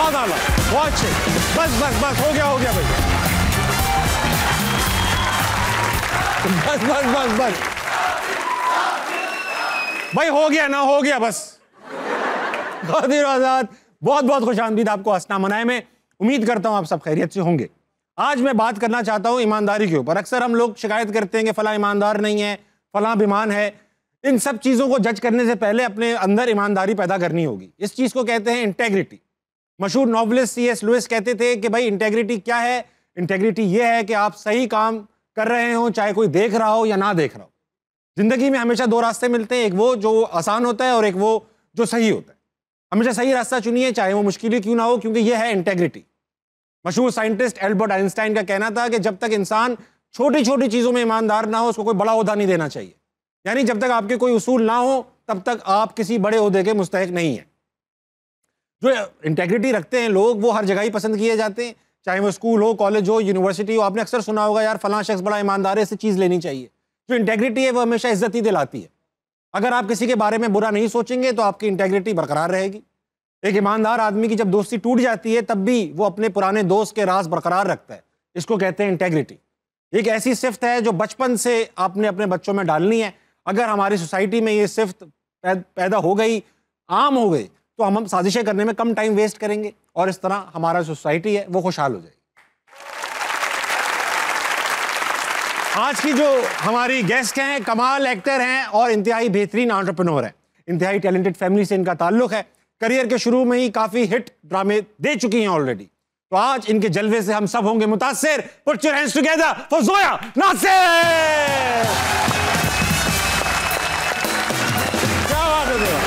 बहुत आला, बहुत अच्छे। बस बस बस, हो गया भाई, बस बस बस बस भाई, हो गया ना, हो गया बस। क़ादिर आज़ाद, बहुत बहुत खुशामदीद आपको हंसना मनाए में। उम्मीद करता हूं आप सब खैरियत से होंगे। आज मैं बात करना चाहता हूं ईमानदारी के ऊपर। अक्सर हम लोग शिकायत करते हैं कि फलां ईमानदार नहीं है, फलां बेईमान है। इन सब चीज़ों को जज करने से पहले अपने अंदर ईमानदारी पैदा करनी होगी। इस चीज़ को कहते हैं इंटेग्रिटी। मशहूर नॉवलिस्ट C.S. लुइस कहते थे कि भाई इंटेग्रिटी क्या है? इंटेग्रिटी ये है कि आप सही काम कर रहे हो, चाहे कोई देख रहा हो या ना देख रहा हो। जिंदगी में हमेशा दो रास्ते मिलते हैं, एक वो जो आसान होता है और एक वो जो सही होता है। हमेशा सही रास्ता चुनिए, चाहे वो मुश्किल ही क्यों ना हो, क्योंकि ये है इंटेग्रिटी। मशहूर साइंटिस्ट एल्बर्ट आइंस्टाइन का कहना था कि जब तक इंसान छोटी छोटी चीज़ों में ईमानदार ना हो, उसको कोई बड़ा ओहदा नहीं देना चाहिए। यानी जब तक आपके कोई उसूल ना हो, तब तक आप किसी बड़े ओहदे के मुस्तहिक नहीं हैं। जो इंटेग्रिटी रखते हैं लोग, वो हर जगह ही पसंद किए जाते हैं, चाहे वो स्कूल हो, कॉलेज हो, यूनिवर्सिटी हो। आपने अक्सर सुना होगा, यार फलां शख्स बड़ा ईमानदार है, इससे चीज़ लेनी चाहिए। जो इंटेग्रिटी है वो हमेशा इज्जत ही दिलाती है। अगर आप किसी के बारे में बुरा नहीं सोचेंगे तो आपकी इंटेग्रिटी बरकरार रहेगी। एक ईमानदार आदमी की जब दोस्ती टूट जाती है, तब भी वो अपने पुराने दोस्त के राज बरकरार रखता है। इसको कहते हैं इंटेग्रिटी। एक ऐसी सिफ्त है जो बचपन से आपने अपने बच्चों में डालनी है। अगर हमारी सोसाइटी में ये सिफ्त पैदा हो गई, आम हो गई, तो हम साजिशें करने में कम टाइम वेस्ट करेंगे और इस तरह हमारा सोसाइटी है वो खुशहाल हो जाएगी। आज की जो हमारी गेस्ट हैं, कमाल एक्टर हैं और इंतहाई बेहतरीन एंटरप्रेन्योर हैं। इंतहाई टैलेंटेड फैमिली से इनका ताल्लुक है। करियर के शुरू में ही काफी हिट ड्रामे दे चुकी हैं ऑलरेडी। तो आज इनके जलवे से हम सब होंगे मुतासिर। Put your hands together for Zoya Nasir. क्या बात है ज़ोया?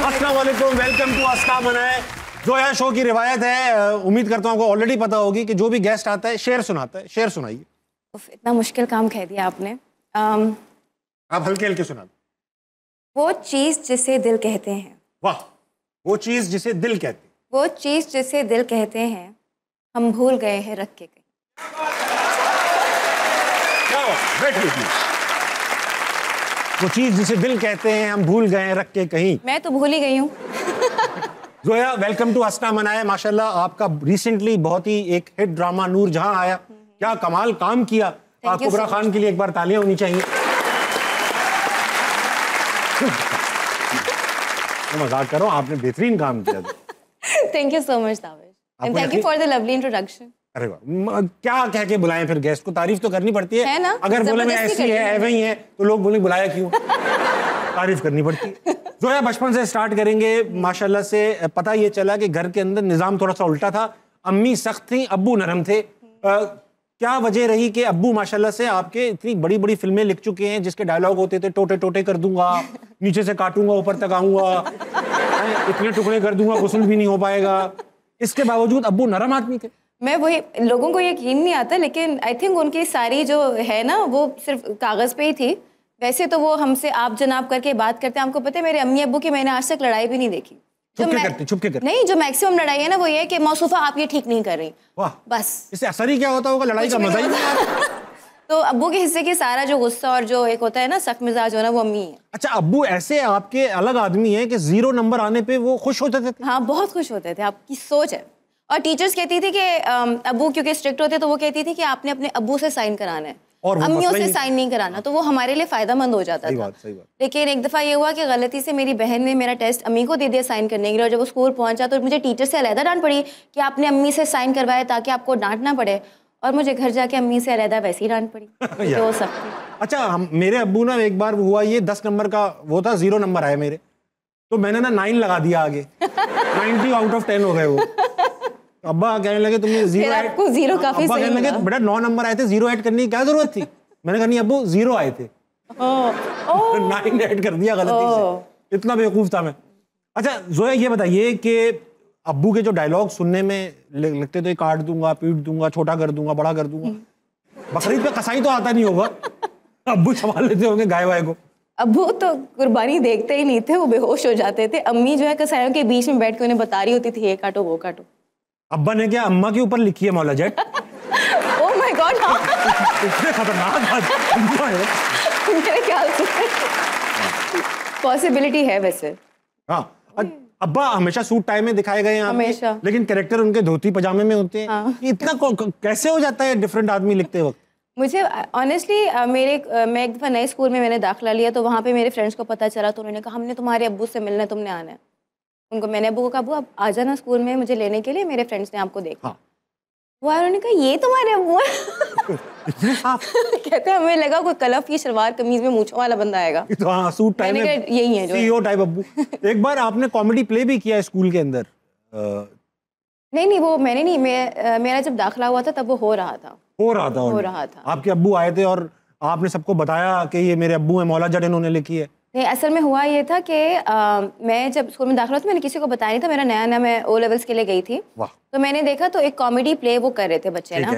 अस्सलाम वालेकुम, वेलकम टू अस्ता मनाए। ज़ोया शो की रिवायत है, उम्मीद करता हूँ आपको ऑलरेडी पता होगी कि जो भी गेस्ट आता है शेर सुनाता है। शेर सुनाइए। इतना मुश्किल काम कह दिया आपने। आप हल्के हल्के सुना। वो चीज जिसे दिल कहते हैं। वाह, वो चीज जिसे दिल कहते हैं। वो चीज जिसे दिल कहते हैं, हम भूल गए हैं रख के कहीं। बैठिए। वो चीज जिसे दिल कहते हैं, हम भूल गए हैं रख के कहीं। मैं तो भूल ही गई हूँ। ज़ोया, वेलकम टू हंसना मनाए। माशाल्लाह आपका रिसेंटली बहुत ही एक हिट ड्रामा नूरजहां आया। क्या कमाल काम किया। आप कुबरा खान के लिए एक बार तालियां होनी चाहिए। मजाक करो, आपने बेहतरीन काम किया। Thank you so much Tabish, and thank you for the lovely introduction. अरे वाह, क्या कह के बुलाएं फिर गेस्ट को? तारीफ तो करनी पड़ती है ना? अगर बोले मैं ऐसी है वही है तो लोग बोले बुलाया क्यों? तारीफ करनी पड़ती है। ज़ोया, बचपन से स्टार्ट करेंगे। माशाल्लाह से पता ये चला कि घर के अंदर निज़ाम थोड़ा सा उल्टा था। अम्मी सख्त थी, अब्बू नरम थे। क्या वजह रही कि अब्बू माशाल्लाह से आपके इतनी बड़ी बड़ी फिल्में लिख चुके हैं जिसके डायलॉग होते थे, टोटे टोटे कर दूंगा, नीचे से काटूंगा, ऊपर तक आऊंगा, इतने टुकड़े कर दूंगा, गुस्ल भी नहीं हो पाएगा। इसके बावजूद अब्बू नरम आदमी थे। मैं वही, लोगों को यकीन नहीं आता, लेकिन आई थिंक उनकी सारी जो है ना वो सिर्फ कागज पे ही थी। वैसे तो वो हमसे आप जनाब करके बात करते हैं। आपको पता है मेरे अम्मी अब्बू की मैंने आज तक लड़ाई भी नहीं देखी। चुप के करते। नहीं, जो मैक्सिमम लड़ाई है ना वो ये है कि मौसूफा आप ये ठीक नहीं कर रही। वाह, बस इससे असर ही क्या होता होगा? लड़ाई का मजा ही नहीं आता। तो अब्बू के हिस्से के सारा जो गुस्सा और जो एक होता है ना सख्त मिजाज होना, वो अम्मी है। अच्छा, अब्बू ऐसे आपके अलग आदमी है कि 0 नंबर आने पे वो खुश होते थे? हाँ, बहुत खुश होते थे। आपकी सोच है। और टीचर्स कहती थी कि अब्बू क्योंकि स्ट्रिक्ट होते तो वो कहती थी कि आपने अपने अब्बू से साइन कराना है और अम्मियों से साइन नहीं कराना। तो वो हमारे लिए फायदेमंद हो जाता था। सही बात। लेकिन एक दफ़ा ये हुआ कि गलती से मेरी बहन ने मेरा टेस्ट अम्मी को दे दिया साइन करने के लिए। और जब वो स्कूल पहुंचा तो मुझे टीचर से अलहदा डांट पड़ी कि आपने अम्मी से साइन करवाया ताकि आपको डांट ना पड़े। और मुझे घर जाके अम्मी से अलहदा वैसे ही डांट पड़ी। तो सब। अच्छा, मेरे अब्बू ना एक बार हुआ ये 10 नंबर का वो था, 0 नंबर आए मेरे, तो मैंने ना 9 लगा दिया आगे। 90 आउट ऑफ 10 हो गए वो। अब्बा कहने लगे तुमने 0 काफी सही लगे, बेटा 9 नंबर आए थे, 0 ऐड करने की क्या जरूरत थी? मैंने कहा नहीं अब्बू 0 आए थे। 9 ऐड कर दिया गलती से। इतना बेवकूफ था मैं। अच्छा ज़ोया, ये बताइए कि अब्बू के जो डायलॉग सुनने में लगते थे, काट दूंगा, पीट दूंगा, छोटा कर दूंगा, बड़ा कर दूंगा। बकरीद पे कसाई तो आता नहीं होगा, अब्बू संभाल लेते होंगे गाय वाय को। अब्बू तो कुर्बानी देखते ही नहीं थे, वो बेहोश हो जाते थे। अम्मी जो है कसाईयों के बीच में बैठ के उन्हें बता रही होती थी ये काटो वो काटो। अब्बा ने क्या अम्मा के ऊपर लिखी है मौला जेट? ओह माय गॉड, इतने खतरनाक बात है मेरे ख्याल से। पॉसिबिलिटी है वैसे। हाँ, अब्बा हमेशा सूट टाई में दिखाए गए हैं आपके, हमेशा। लेकिन कैरेक्टर उनके धोती पजामे में होते हैं। हाँ। इतना कैसे हो जाता है डिफरेंट आदमी लिखते वक्त? मुझे ऑनेस्टली मैं एक दफ़ा नए स्कूल में मैंने दाखिला लिया, तो वहाँ पे मेरे फ्रेंड्स को पता चला, तो उन्होंने कहा हमने तुम्हारे अब्बू से मिलना है, तुमने आना है। उनको मैंने अब्बू को कहा, अब्बू आप आ जाना स्कूल में मुझे लेने के लिए, मेरे फ्रेंड्स ने आपको देखा। हाँ। वो आए, उन्होंने कहा ये तुम्हारे अब्बू हैं? इतने साफ? कहते हैं हमें लगा कोई कलफ की शलवार कमीज में मूंछों वाला बंदा आएगा। तो हाँ, सूट टाई मैंने में कहा यही है जो सीईओ टाइप अब्बू। एक बार आपने कॉमेडी प्ले भी किया है स्कूल के अंदर। नहीं, वो मैंने नहीं, मेरा जब दाखिला हुआ था तब वो हो रहा था। हो रहा था। आपके अब्बू आए थे और आपने सबको बताया कि ये मेरे अब्बू हैं, मौला जट इन्होंने लिखी है। नहीं, असल में हुआ ये था कि मैं जब स्कूल में दाखिला हुआ था मैंने किसी को बताया नहीं था, मेरा नया मैं ओ लेवल्स के लिए गई थी। वाह। तो मैंने देखा तो एक कॉमेडी प्ले वो कर रहे थे बच्चे ना,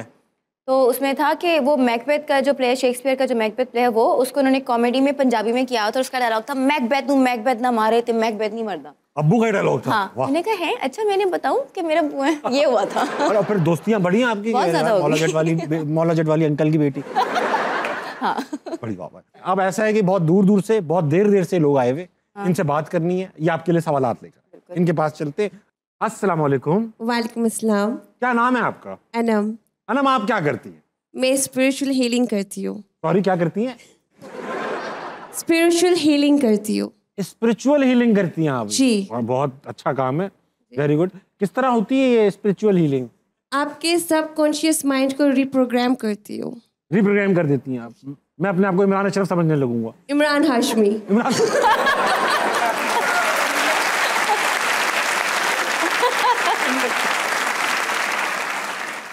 तो उसमें था कि वो मैकबेथ का जो प्ले, शेक्सपियर का जो मैकबेथ प्ले है, वो उसको उन्होंने कॉमेडी में पंजाबी में किया था। उसका डायलॉग था मैकबेथ ना मारे थे, मैकबेथ नहीं मरदा। अब्बू का डायलॉग था? हाँ। मैंने कहा है अच्छा, मैंने बताऊं कि मेरा अब्बू है, ये हुआ था। और फिर दोस्तियां बढ़ी हैं आपकी? बहुत ज़्यादा हो गई। मौला जट वाली अंकल की बेटी। हाँ। बड़ी बात है। अब ऐसा है कि बहुत दूर दूर से, बहुत देर से लोग आए हुए, इनसे बात करनी है, ये आपके लिए सवालात लेकर इनके पास चलते। अस्सलाम वालेकुम। वालेकुम अस्सलाम। क्या नाम है आपका? अनम। अनम, आप क्या करती हैं? मैं स्पिरिचुअल हीलिंग करती हूँ। सॉरी, क्या करती हैं? स्पिरिचुअल हीलिंग करती हूँ। स्पिरिचुअल हीलिंग करती हैं आप? जी। और बहुत अच्छा काम है, वेरी गुड। किस तरह होती है ये स्पिरिचुअल हीलिंग? आपके सबकॉन्शियस माइंड को रिप्रोग्राम करती हूँ। रिप्रोग्राम कर देती हैं आप? मैं अपने आप को इमरान अशरफ समझने लगूंगा। इमरान हाशमी। इमरान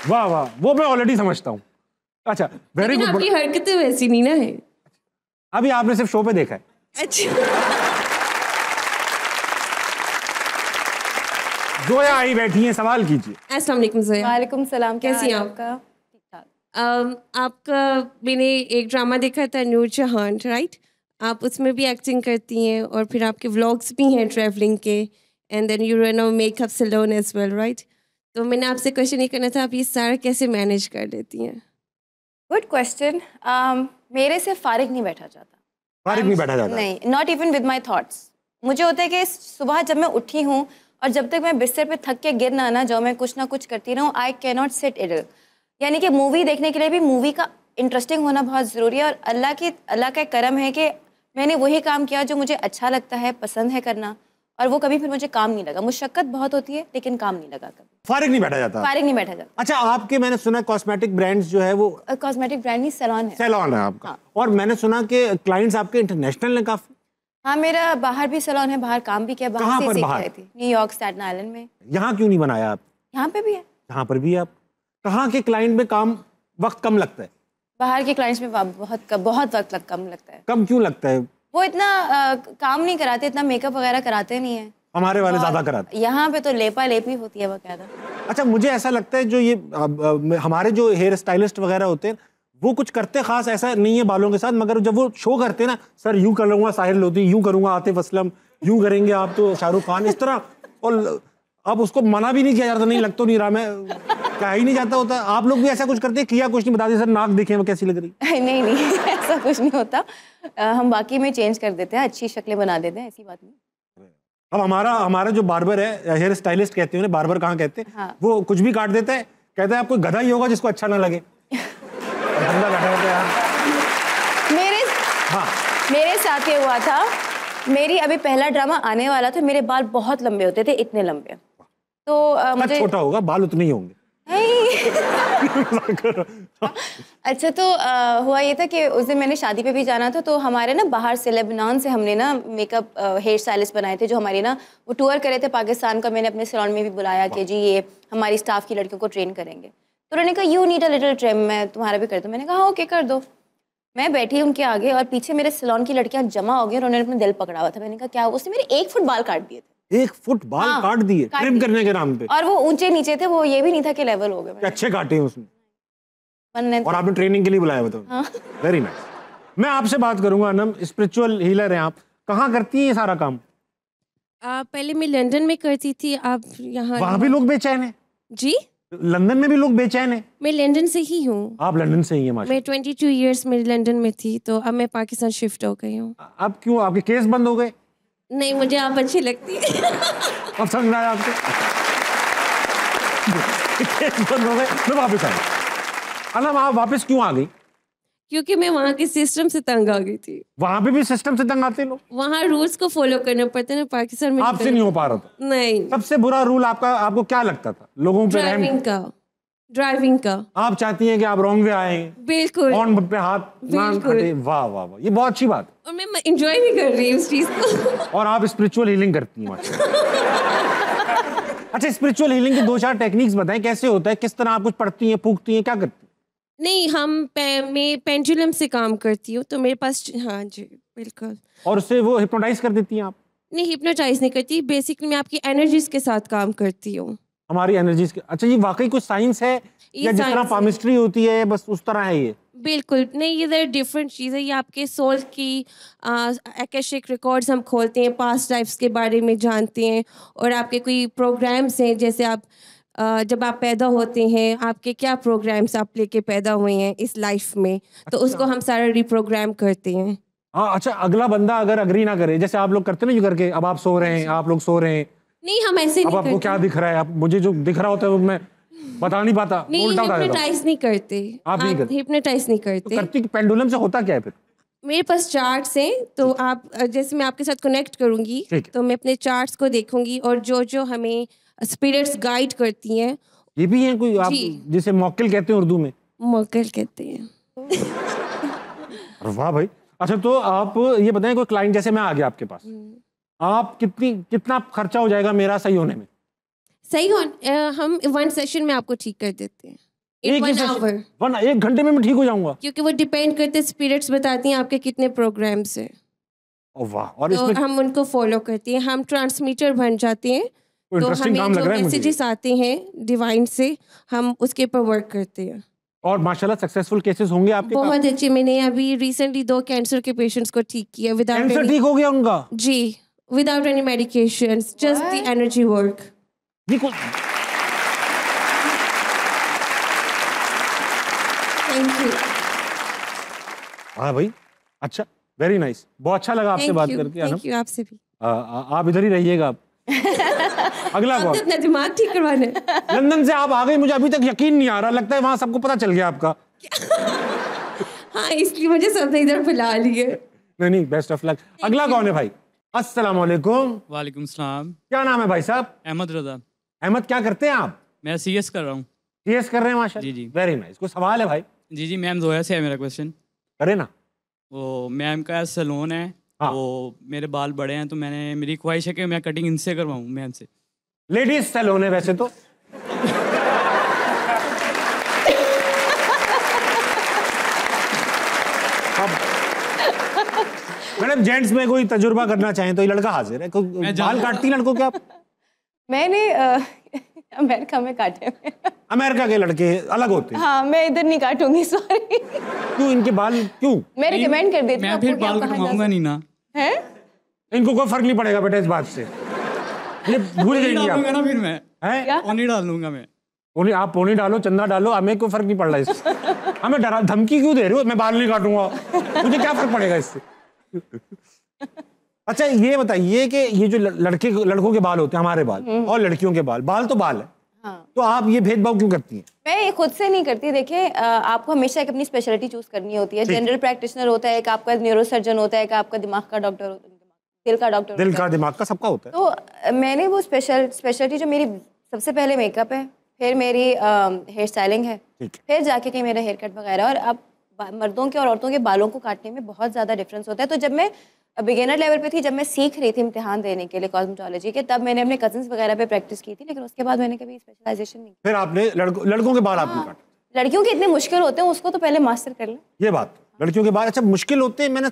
वाह वाह, वो मैं ऑलरेडी समझता हूँ। अच्छा, वेरी गुड। आपकी हरकतें वैसी नहीं ना है। अभी आपने सिर्फ शो पे देखा है। अच्छा। जोया आई बैठी हैं, सवाल कीजिए। अस्सलाम वालेकुम जोया। वालेकुम सलाम। कैसी हैं आपका? आपका मैंने एक ड्रामा देखा था नूर जहान, राइट? आप उसमें भी एक्टिंग करती हैं और फिर आपके व्लॉग्स भी हैं ट्रैवलिंग के, and then you run a makeup salon as well, right? तो मैंने आपसे क्वेश्चन ये करना था, आप ये सारा कैसे मैनेज कर लेती हैं? Good question. मेरे से फारिग नहीं बैठा जाता। फारिग नहीं बैठा जाता? नहीं, not even with my thoughts. मुझे होता है कि सुबह जब मैं उठी हूँ और जब तक मैं बिस्तर पे थक के गिर ना जाऊँ, मैं कुछ ना कुछ करती रहूँ, I can not sit idle. यानी कि मूवी देखने के लिए भी मूवी का इंटरेस्टिंग होना बहुत ज़रूरी है, और अल्लाह का करम है कि मैंने वही काम किया जो मुझे अच्छा लगता है, पसंद है करना, और वो कभी फिर मुझे काम नहीं लगा। मुशक्कत बहुत होती है लेकिन काम नहीं लगा कभी। फारिग नहीं बैठा जाता? फारिग नहीं बैठा जाता। अच्छा, आपके मैंने सुना कॉस्मेटिक ब्रांड्स जो है वो कॉस्मेटिक ब्रांड नहीं, सैलून है। सैलून है आपका। हाँ। और मैंने सुना कि क्लाइंट्स आपके इंटरनेशनल हैं काफी। हाँ, मेरा बाहर भी सैलून है, बाहर काम भी किया, कहाँ बाहर से पर सीख बाहर? आई थी। न्यूयॉर्क, स्टैटन आइलैंड में। यहाँ क्यों नहीं बनाया आप? यहाँ पे भी है। यहाँ पर भी है आप? कहाँ के क्लाइंट में काम वक्त कम लगता है? बाहर के क्लाइंट्स में बहुत वक्त कम लगता है। कम क्यों लगता है? वो इतना काम नहीं कराते, इतना मेकअप वगैरह कराते नहीं है। हमारे वाले ज्यादा कराते। यहाँ पे तो लेपा लेपी होती है बकायदा। अच्छा, मुझे ऐसा लगता है जो ये हमारे जो हेयर स्टाइलिस्ट वगैरह होते हैं वो कुछ करते खास ऐसा नहीं है बालों के साथ, मगर जब वो शो करते हैं ना, सर यूं कर लूंगा साहिर लोधी, यूं करूंगा आतिफ असलम, यूं करेंगे आप तो शाहरुख खान, इस तरह, और अब उसको मना भी नहीं किया जाता, नहीं लग तो नहीं रहा, मैं कहा ही नहीं जाता होता। आप लोग भी ऐसा कुछ करते? किया कुछ नहीं, बता दिया सर नाक देखें वो कैसी लग रही? नहीं ऐसा कुछ नहीं होता। हम बाकी में चेंज कर देते हैं, अच्छी शक्लें बना देते हैं, ऐसी बात नहीं। अब हमारा जो बार्बर है, हेयर स्टाइलिस्ट कहते हैं, बार्बर कहाँ कहते हैं? हाँ। वो कुछ भी काट देता है, कहता है आप कोई गधा ही होगा जिसको अच्छा ना लगे। बंदा बैठा रहता है यार। मेरे साथ ये हुआ था, मेरी अभी पहला ड्रामा आने वाला था, मेरे बाल बहुत लंबे होते थे, इतने लंबे, तो मुझे छोटा होगा बाल उतने ही होंगे। अच्छा, तो हुआ ये था कि उस दिन मैंने शादी पे भी जाना था, तो हमारे ना बाहर से लेबनान से हमने ना मेकअप हेयर स्टाइलिस्ट बनाए थे, जो हमारी ना वो टूर करे थे पाकिस्तान का। मैंने अपने सैलून में भी बुलाया कि जी ये हमारी स्टाफ की लड़कियों को ट्रेन करेंगे, तो उन्होंने कहा you need a little trim, मैं तुम्हारा भी कर दूँ। मैंने कहा ओके कर दो। मैं बैठी उनके आगे और पीछे मेरे सैलून की लड़कियां जमा हो गई और उन्होंने अपना दिल पकड़ा हुआ था। मैंने कहा क्या? उसने मेरे 1 फुट बाल काट दिए थे। 1 फुट बाल हाँ, काट दिए ट्रिम करने के नाम पे? और वो ऊंचे नीचे थे, वो ये भी नहीं था कि लेवल हो गए। अच्छे काटे हैं उसने, बनने और आपने ट्रेनिंग के लिए बुलाया? बताओ। हाँ। Very nice. मैं आपसे बात करूंगा अनम, स्पिरिचुअल हीलर हैं आप, कहाँ करती हैं ये सारा काम? पहले मैं लंदन में करती थी, आप यहाँ? वहाँ भी लोग बेचैन हैं? जी, लंदन में भी लोग बेचैन हैं? मैं लंदन से ही हूँ। आप लंदन से ही हैं? माशा। मैं 22 इयर्स में लंदन में थी, तो अब मैं पाकिस्तान शिफ्ट हो गई हूँ। अब क्यों आपके केस बंद हो गए? नहीं, मुझे आप अच्छी लगती है। अब समझ में आया आपको? बंद हो गए, मैं वापस आई। अनम, आप वापस क्यों आ गई? क्योंकि मैं वहाँ के सिस्टम से तंग आ गई थी। वहां पे भी सिस्टम से तंग आते लोग? वहाँ रूल्स को फॉलो करना पड़ता है ना, पाकिस्तान में आपसे नहीं हो पा रहा था? नहीं। सबसे बुरा रूल आपको क्या लगता था? लोगों पे ड्राइविंग का। आप चाहती हैं कि आप रॉन्ग वे आए? बिल्कुल। हॉर्न पे हाथ ना बिल्कुल। हटे। वाह वाह वाह, ये बहुत अच्छी बात। और मैं एंजॉय भी कर रही हूँ उस चीज को। और आप स्पिरिचुअल हीलिंग करती हैं माशाल्लाह। अच्छा, स्पिरिचुअल हीलिंग की 2-4 टेक्निक्स बताएं, कैसे होता है? किस तरह आप कुछ पढ़ती हैं, फूकती हैं, क्या करती हैं? नहीं, मैं पेंडुलम से काम करती हूँ, तो मेरे पास, हाँ जी बिल्कुल। और उससे वो हिप्नोटाइज कर देती हैं आप? नहीं, हिप्नोटाइज नहीं करती, बेसिकली मैं आपकी एनर्जीज के साथ काम करती हूँ। हमारी एनर्जीज के। अच्छा, ये वाकई कुछ साइंस है या जिस तरह पामिस्ट्री होती है बस उस तरह है ये? बिल्कुल नहीं, ये डिफरेंट चीज़ है। ये आपके सोल की आकाशिक रिकॉर्ड्स हम खोलते हैं, पास्ट लाइफ्स के बारे में जानते हैं, और आपके कोई प्रोग्राम्स हैं, जैसे आप जब आप पैदा होते हैं, आपके क्या प्रोग्राम्स आप लेके पैदा हुए हैं इस लाइफ में, तो उसको हम सारा रिप्रोग्राम करते हैं। हाँ, अच्छा, अगला बंदा अगर अग्री ना करे, जैसे आप लोग करते ना, जो करके अब आप सो रहे हैं, आप लोग सो रहे हैं, नहीं हम ऐसे अब नहीं आपको करते। क्या दिख रहा है? आप मुझे जो दिख रहा होता है वो मैं बता नहीं पाता, नहीं, उल्टा बता देता हूं। हिप्नोटाइज नहीं करते। आप नहीं करते? हिप्नोटाइज नहीं तो करते। करती पेंडुलम से होता क्या है फिर? मेरे पास चार्ट्स हैं, तो आप जैसे मैं आपके साथ कनेक्ट करूंगी, ठीक है। तो मैं अपने चार्ट्स को देखूंगी, और जो जो हमें स्पिरिट्स गाइड करती हैं। ये भी है कोई, आप जी। जिसे मौकिल कहते हैं उर्दू में? मोकल कहते हैं। अरे वाह भाई। अच्छा, तो आप ये बताएं, कोई क्लाइंट जैसे मैं आ गया आपके पास, आप कितना खर्चा हो जाएगा मेरा सही होने में? सही हो, हम 1 सेशन में आपको ठीक कर देते हैं। एक ही 1 session? आवर। 1 घंटे में मैं ठीक हो जाऊंगा? क्योंकि वो डिपेंड करते, स्पिरिट्स बताती हैं आपके कितने प्रोग्राम्स हैं, ओ वाह। और तो इसमें हम उनको फॉलो करते हैं। हम ट्रांसमीटर बन जाते हैं, तो इंटरेस्टिंग काम हमें लग जो रहा है मुझे। मैसेजेस आते हैं डिवाइन से, हम उसके ऊपर वर्क करते हैं। और माशाल्लाह सक्सेसफुल केसेस होंगे आपके पास? बहुत अच्छे। मैंने अभी रिसेंटली 2 कैंसर के पेशेंट्स को ठीक किया विदाउट कैंसर ठीक हो गया उनका? जी, without any medications, just the energy work. बिल्कुल। Thank you. हाँ भाई, अच्छा, वेरी नाइस, बहुत अच्छा लगा आपसे बात करके। थैंक यू, आपसे भी। आप इधर ही रहिएगा आप। अगला आपने कौन? अपना दिमाग ठीक करवाना है। लंदन से आप आ गई, मुझे अभी तक यकीन नहीं आ रहा, लगता है वहां सबको पता चल गया आपका। हाँ, इसलिए मुझे सबने इधर बुला लिए। नहीं, बेस्ट ऑफ लक। अगला कौन है भाई? अस्सलाम वालेकुम। वालेकुम सलाम। क्या नाम है भाई साहब? अहमद रजा। अहमद, क्या करते हैं आप? मैं सीएस कर रहा हूँ। सीएस कर रहे हैं माशाल्लाह। जी, जी। Very nice. कोई सवाल है भाई? जी, मैम जोया से है मेरा क्वेश्चन। करे ना। वो मैम का सैलून है, हाँ। वो मेरे बाल बड़े हैं, तो मेरी ख्वाहिश है कि मैं कटिंग इनसे करवाऊँ, मैम से। लेडीज सैलून है वैसे तो। मैडम, जेंट्स में कोई तजुर्बा करना चाहें तो ये लड़का हाजिर है। कोई बाल काटती लड़कों के आप? मैंने अमेरिका में काटे हुए। अमेरिका के लड़के अलग होते हैं। हाँ, मैं इधर नहीं काटूंगी, सॉरी। क्यों? इनके बाल क्यों? मैं रिकमेंड कर देती हूँ मैं फिर आपको कि आप बाल कहाँ जा कटवाऊंगा नहीं ना। सकते हैं। इनको कोई फर्क नहीं पड़ेगा बेटा इस बात से, ये भूल नहीं जाएंगे डालूंगा आप। ना फिर मैं, हैं? क्या? पानी डाल दूंगा मैं। आप पोनी डालो, चंदा डालो, हमें कोई फर्क नहीं पड़ रहा इससे। हमें डरा धमकी क्यों दे रहे हो? मैं बाल नहीं काटूंगा, मुझे क्या फर्क पड़ेगा इससे? अच्छा, ये बताइए कि ये जो लड़कों के बाल होते हैं, हमारे बाल और लड़कियों के बाल तो बाल है, हाँ। तो आप ये भेदभाव क्यों करती हैं? मैं ये खुद से नहीं करती। देखिए, आपको हमेशा एक अपनी स्पेशलिटी चूज करनी होती है। जनरल प्रैक्टिशनर होता है, एक आपका न्यूरोसर्जन होता है, एक आपका दिमाग का डॉक्टर होता है, दिल का डॉक्टर दिल होता का है। दिमाग का सबका होता है। तो मैंने वो स्पेशलिटी जो मेरी, सबसे पहले मेकअप है, फिर मेरी हेयर स्टाइलिंग है, ठीक है। फिर जाके कहीं मेरा हेयर कट वगैरह। और अब मर्दों के और औरतों के बालों को काटने में बहुत ज़्यादा डिफरेंस होता है। तो जब मैं बिगिनर लेवल पे थी, जब मैं सीख रही थी इम्तिहान देने के लिए कॉस्मेटोलॉजी के, तब मैंने अपने कजन्स वगैरह पे प्रैक्टिस की थी, लेकिन उसके बाद मैंने कभी स्पेशलाइजेशन नहीं की। फिर आपने लड़कों के बाल आपने काटे? लड़कियों के इतने मुश्किल होते हैं, उसको तो पहले मास्टर कर लें। ये बात, लड़कियों के बाल अच्छा मुश्किल होते हैं। मैंने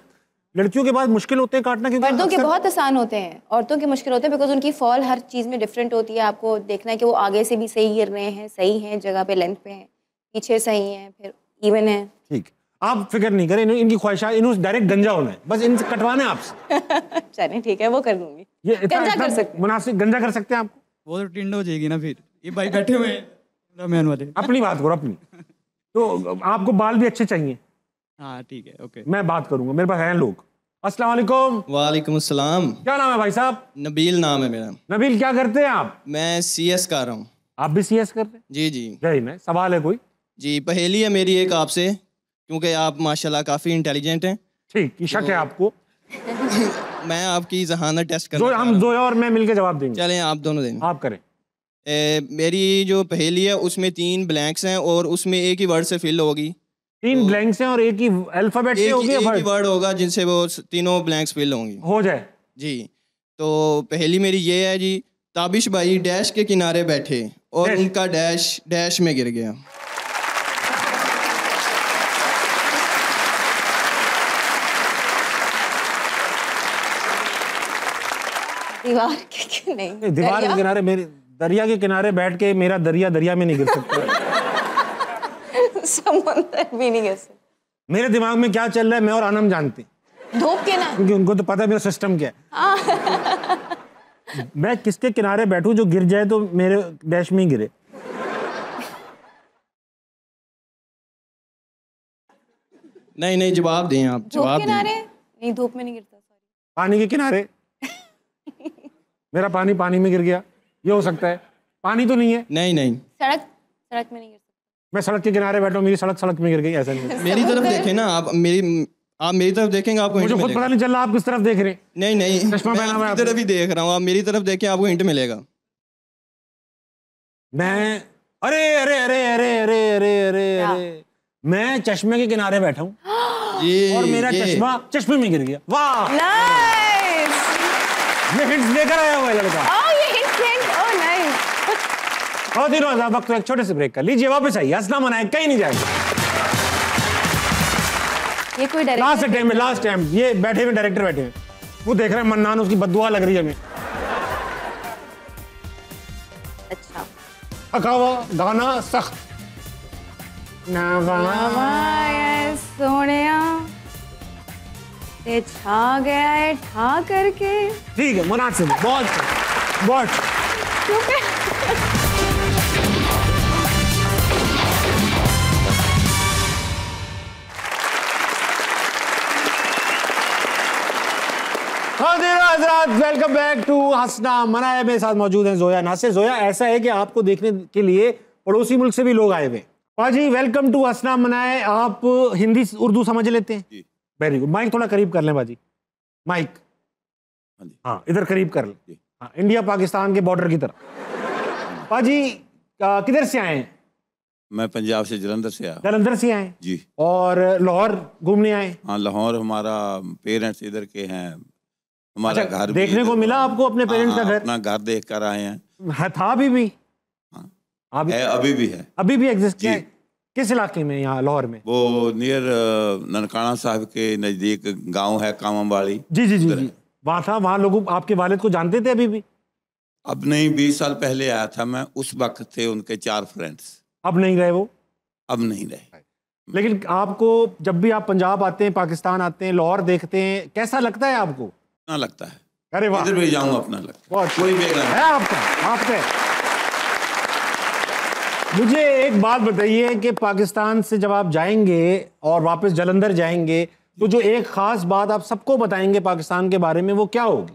लड़कियों के बाल मुश्किल होते हैं काटना, क्योंकि मर्दों के अक्सर- बहुत आसान होते हैं, औरतों के मुश्किल होते हैं, बिकॉज उनकी फॉल हर चीज़ में डिफरेंट होती है। आपको देखना है कि वो आगे से भी सही गिर रहे हैं, सही हैं जगह पे, लेंथ पे हैं, पीछे सही हैं, फिर इवन है। ठीक, आप फिक्र नहीं करें, इनकी ख्वाहिशात, इन्होंने डायरेक्ट गंजा होना है, बस इनसे कटवाना है आपसे। चलिए ठीक है, वो कर लूंगी। ये गंजा कर सकते हैं। मुनासिब गंजा कर सकते हैं आपको? वो तो टिंड हो जाएगी ना फिर। ये भाई बैठे हुए हैं मैन वाले। अपनी बात करो अपनी। तो आपको बाल भी अच्छे चाहिए? हाँ ठीक है, ओके। मैं बात करूंगा, मेरे पास हैं लोग, अस्सलाम वालेकुम। वालेकुम अस्सलाम। क्या नाम है भाई साहब? नबील नाम है मेरा। नबील, क्या करते हैं आप? मैं CS कर रहा हूँ। आप भी CS कर रहे हैं? जी जी वेरी नाइस। सवाल है कोई? जी, पहेली है मेरी एक आपसे, क्योंकि आप माशाल्लाह काफ़ी इंटेलिजेंट हैं। ठीक, ये शक है आपको? मैं आपकी जहानत टेस्ट जो करना हम जोया और मैं मिलके जवाब देंगे। चलें आप दोनों दिन। आप करें। मेरी जो पहेली है उसमें 3 ब्लैंक्स हैं और उसमें एक ही वर्ड से फिल होगी। 3 ब्लैंक्स हैं और एक ही अल्फाबेट से होगी या एक ही वर्ड? वर्ड होगा जिनसे वो तीनों ब्लैंक्स फिल होंगी। हो जाए। जी, तो पहेली मेरी ये है जी। ताबिश भाई डैश के किनारे बैठे और डैश। उनका डैश डैश में गिर गया। दीवार के नहीं, नहीं, दीवार के दरिया? किनारे, मेरे दरिया के किनारे बैठ के मेरा दरिया दरिया में नहीं गिर सकता। समुंदर भी नहीं गिर सकता। मेरे दिमाग में क्या चल रहा है मैं और अनम जानते हैं, धूप के ना। क्योंकि उनको तो पता है मेरा सिस्टम क्या है। मैं किसके किनारे बैठूं जो गिर जाए तो मेरे डैश में ही गिरे। नहीं नहीं, जवाब दें आप, धूप जवाब किनारे दें। नहीं, धूप में नहीं गिरता। सॉरी। पानी के किनारे। मेरा पानी पानी में गिर गया, ये हो सकता है। पानी तो नहीं है। नहीं नहीं, सड़क में नहीं गिर सकता। मैं सड़क के किनारे बैठा हूं, मेरी सड़क सड़क में गिर गई, ऐसा नहीं है। मेरी तरफ देखें ना आप, मेरी तरफ देखेंगे आपको हिंट मुझे खुद मिलेगा। पता नहीं चल रहा आप किस तरफ देख रहे हैं। नहीं नहीं, चश्मा मैं पहना हुआ है आपकी आपने। तरफ ही देख रहा हूँ, आप मेरी तरफ देखें आपको हिंट मिलेगा। मैं अरे अरे अरे अरे अरे अरे अरे अरे मैं चश्मे के किनारे बैठा हूँ जी, और मेरा ये। चश्मा चश्मे में गिर गया। वाह, नाइस। ये हिंट्स लेकर आया हुआ है लड़का। ओह, ये हिंट। Oh nice. और दिनों आजाद वक्त एक छोटे से ब्रेक कर लीजिए, वापस आइए। हंसना मनाए, कहीं नहीं जाएगा। ये कोई last director time, last time ये बैठे हुए डायरेक्टर बैठे हैं, वो देख रहे हैं मन्नान, उसकी बद्दुआ लग रही है हमें। अच्छा। थका हुआ, गाना सख्त हमारे सोनिया ते छा गया है ठा करके। ठीक है, मुनासिब, बहुत बहुत। वेलकम बैक टू हंसना मनाए। मेरे साथ मौजूद हैं जोया नासिर। जोया, ऐसा है कि आपको देखने के लिए पड़ोसी मुल्क से भी लोग आए हुए। पाजी, वेलकम टू हंसना मनाए। आप हिंदी उर्दू समझ लेते हैं? Very good. माइक थोड़ा करीब कर लें बाजी, माइक। हाँ, इधर करीब कर लें। हाँ, इंडिया पाकिस्तान के बॉर्डर की तरफ। पाजी, किधर से आए हैं? मैं पंजाब से, जलंधर से आया। जलंधर से आए जी। और लाहौर घूमने आए? हाँ, लाहौर हमारा पेरेंट्स इधर के हैं। हमारा अच्छा, घर भी देखने इधर को मिला आपको अपने पेरेंट्स का घर? अपना घर देख कर आए हैं। था अभी भी? हाँ, है, अभी भी है। अभी भी एग्जिस्ट जी। है? किस इलाके में? यहाँ लाहौर में? वो नियर ननकाना साहब के नजदीक गांव है कामवाली। जी जी जी जी, वहाँ था। वहाँ लोग आपके वालिद को जानते थे अभी भी? अब नहीं, 20 साल पहले आया था मैं। उस वक्त थे उनके 4 फ्रेंड्स। अब नहीं रहे वो? अब नहीं रहे। लेकिन आपको जब भी आप पंजाब आते हैं, पाकिस्तान आते हैं, लाहौर देखते हैं, कैसा लगता है आपको? अपना लगता है। अरे वाह, इधर भी जाऊँ अपना लगता है। बहुत कोई बेगम है आपका। आपके मुझे एक बात बताइए कि पाकिस्तान से जब आप जाएंगे और वापस जलंधर जाएंगे तो जो एक खास बात आप सबको बताएंगे पाकिस्तान के बारे में, वो क्या होगी?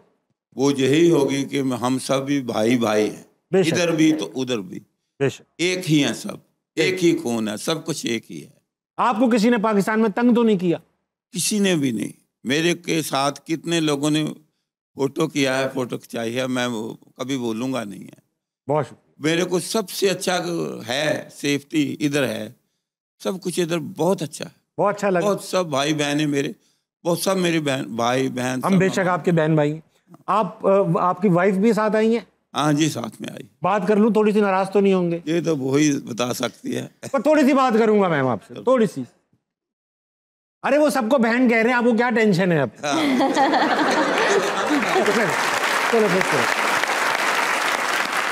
वो यही होगी कि हम सब भी भाई भाई हैं, बेशक। इधर भी तो उधर भी बेशक। एक ही हैं, सब एक ही खून है, सब कुछ एक ही है। आपको किसी ने पाकिस्तान में तंग तो नहीं किया? किसी ने भी नहीं। मेरे के साथ कितने लोगों ने फोटो किया है, फोटो खिंचाई है, मैं वो कभी भूलूंगा नहीं है। बहुत शुक्रिया। मेरे को सबसे अच्छा है सेफ्टी इधर है, सब कुछ इधर बहुत अच्छा है। बहुत अच्छा लगा। बहुत सब भाई बहन है मेरे, बहुत सब मेरे बहन भाई बहन हम सब बेशक आपके बहन भाई हैं। आपकी वाइफ भी साथ आई है? हाँ जी, साथ में आई। बात कर लूं? थोड़ी सी नाराज तो नहीं होंगे? ये तो वही बता सकती है। पर थोड़ी सी बात करूंगा मैम आपसे, थोड़ी सी। अरे वो सबको बहन कह रहे हैं, आपको क्या टेंशन है अब? चलो चलो।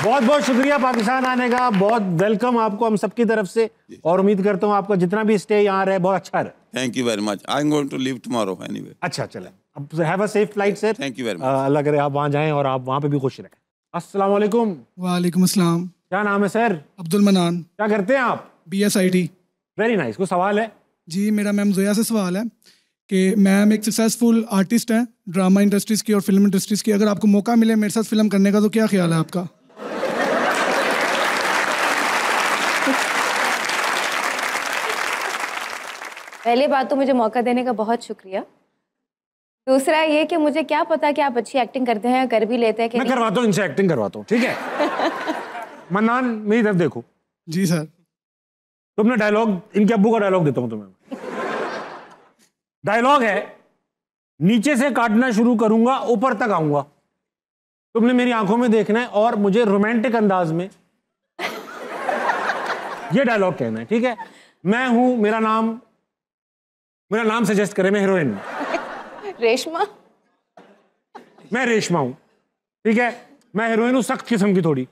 बहुत बहुत शुक्रिया पाकिस्तान आने का, बहुत वेलकम आपको हम सबकी तरफ से, और उम्मीद करता हूँ आपका जितना भी स्टे यहाँ रहे बहुत अच्छा रहे। Thank you very much. I am going to leave tomorrow anyway. अच्छा, चले। अब have a safe flight sir. Thank you very much. अल्लाह करे आप वहाँ जाएं और आप वहाँ पे भी खुश रहें। अस्सलाम वालेकुम। वालेकुम अस्सलाम। क्या नाम है सर? अब्दुल मनान। क्या करते हैं आप? BSIT। Very nice. कोई सवाल है? जी, मेरा मैम जोया से सवाल है कि मैम एक सक्सेसफुल आर्टिस्ट हैं ड्रामा इंडस्ट्रीज़ की और फिल्म इंडस्ट्रीज़ की, अगर आपको मौका मिले मेरे साथ फिल्म करने का तो क्या ख्याल है आपका? पहली बात तो मुझे मौका देने का बहुत शुक्रिया। दूसरा ये कि मुझे क्या पता कि आप अच्छी एक्टिंग करते हैं, कर भी लेते हैं कि मैं नहीं। करवाता हूँ, इनसे एक्टिंग करवाता हूँ, ठीक है? मन्नान मेरी तरफ देखो। जी सर। तुमने डायलॉग, इनके अब्बू का डायलॉग देता हूँ तुम्हें। डायलॉग है, नीचे से काटना शुरू करूंगा ऊपर तक आऊंगा। तुमने मेरी आंखों में देखना है और मुझे रोमांटिक अंदाज में ये डायलॉग कहना है, ठीक है? मैं हूं, मेरा नाम सजेस्ट करे, मैं हीरोइन हूं। रेशमा। मैं रेशमा हूं, ठीक है? मैं हीरोइन हूं, सख्त किस्म की थोड़ी,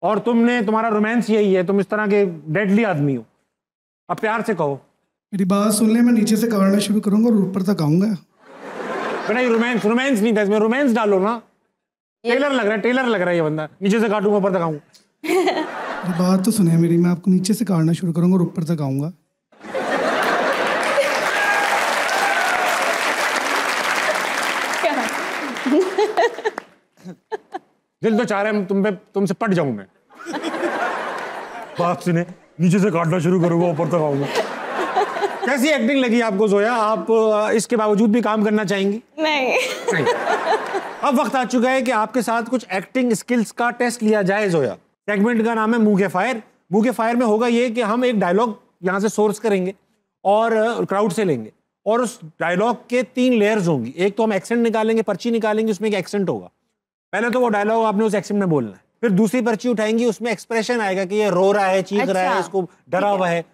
और तुम्हारा रोमांस यही है, तुम इस तरह के डेडली आदमी हो। अब प्यार से कहो। मेरी बात सुन ले, मैं नीचे से काटना शुरू करूंगा और ऊपर तक आऊंगा। बेटा ये रोमांस नहीं था, इसमें रोमांस डालो ना। टेलर लग रहा है ये बंदा। नीचे से काटूंगा ऊपर तक आऊंगा। मेरी बात तो सुनिए मेरी, मैं आपको नीचे से काटना शुरू करूंगा और ऊपर तक आऊंगा। दिल तो चाह रहा है तुमसे पट जाऊं मैं। बात सुने, नीचे से काटना शुरू करूंगा ऊपर तक आऊंगा। कैसी एक्टिंग लगी आपको जोया? आप इसके बावजूद भी काम करना चाहेंगी? नहीं। अब वक्त आ चुका है कि आपके साथ कुछ एक्टिंग स्किल्स का टेस्ट लिया जाए जोया। सेगमेंट का नाम है मुंह के फायर। मुंह के फायर में होगा ये कि हम एक डायलॉग यहाँ से सोर्स करेंगे और क्राउड से लेंगे, और उस डायलॉग के 3 लेयर्स होंगी। एक तो हम एक्सेंट निकालेंगे, पर्ची निकालेंगे, उसमें एक एक्सेंट होगा। पहले तो वो डायलॉग आपने उस एक्सेंट में बोलना है। फिर दूसरी पर्ची उठाएंगी, उसमें एक्सप्रेशन आएगा कि ये रो रहा है, चीख रहा है, इसको डरा हुआ है,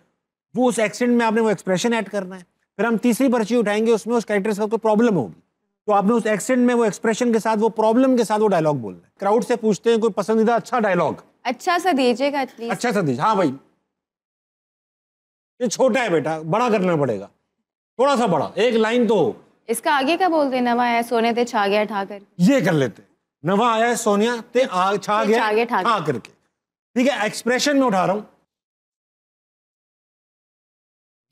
वो उस एक्सेंट में आपने वो एक्सप्रेशन ऐड करना है। फिर हम तीसरी पर्ची उठाएंगे, उसमें उस कैरेक्टर से कोई प्रॉब्लम होगी, तो आपने उस एक्सेंट में वो एक्सप्रेशन के साथ, वो प्रॉब्लम के साथ वो डायलॉग बोलना है। क्राउड से पूछते हैं कोई पसंदीदा अच्छा डायलॉग। अच्छा सा दीजिएगा एटलीस्ट। अच्छा सा दीजिए। हाँ भाई, ये छोटा है बेटा, बड़ा करना पड़ेगा, थोड़ा सा बड़ा, एक लाइन तो। इसका आगे का बोलते हैं, नवा आया सोने ते छा गया ठाकर। ये कर लेते, नवा आया सोनिया ते छा गया ठाकर हाँ करके। ठीक है, एक्सप्रेशन में उठा रहा हूं।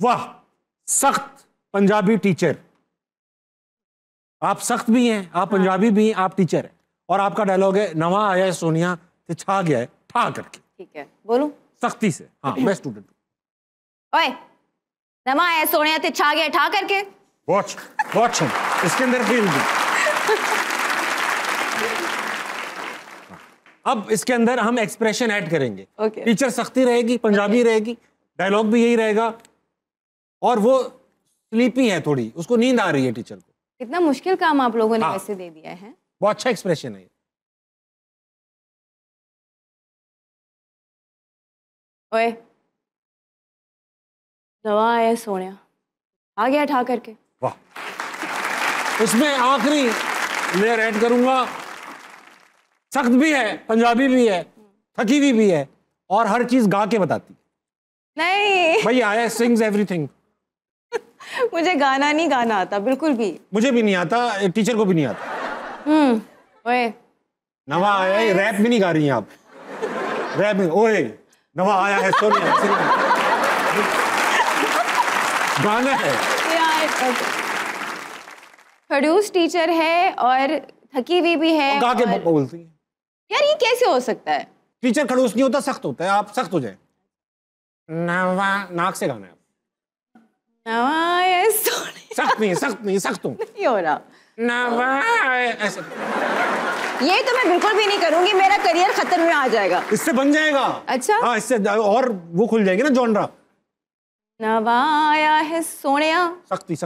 वाह, सख्त पंजाबी टीचर। आप सख्त भी हैं, आप पंजाबी भी हैं, आप टीचर हैं, और आपका डायलॉग है नवा आया है सोनिया ते छा गया है ठा करके। ठीक है, बोलूं सख्ती से। हाँ, मैं स्टूडेंट हूं। ओए, नवा आया सोनिया ते छा गया ठा करके। वॉच इसके अंदर फील भी। अब इसके अंदर हम एक्सप्रेशन ऐड करेंगे। Okay. टीचर सख्ती रहेगी, पंजाबी रहेगी, डायलॉग भी यही रहेगा, और वो स्लीपी है थोड़ी, उसको नींद आ रही है टीचर को। कितना मुश्किल काम आप लोगों ने हाँ। वैसे दे दिया है। बहुत अच्छा एक्सप्रेशन है। ओए, नवा आया सोनिया आ गया ठा करके। वाह, इसमें आखिरी लेयर ऐड करूंगा। सख्त भी है, पंजाबी भी है, थकी हुई भी है, और हर चीज गा के बताती। नहीं भाई आया सिंग्स एवरीथिंग। मुझे गाना नहीं गाना आता बिल्कुल भी। मुझे भी नहीं आता, टीचर को भी नहीं आता। ओए, नवा आया है, रैप भी नहीं गा रही हैं आप। रैप में ओए नवा आया है सोनिया, गाना है यार प्रोड्यूस टीचर है और थकी हुई भी है, गा के और... बोलती है। यार ये कैसे हो सकता है? टीचर खड़ूस नहीं होता, सख्त होता है। आप सख्त हो जाए। नवा, नाक से गाना है। नवा आया सोनिया। सख्त हूँ। नहीं हो रहा। नवा आया, ऐसे। ये तो मैं बिल्कुल भी नहीं करूंगी, मेरा करियर खतरे में आ जाएगा। इससे बन जाएगा। अच्छा? हाँ, इससे और वो खुल जाएगी ना जॉनरा। नवा आया है सोनिया सख्ती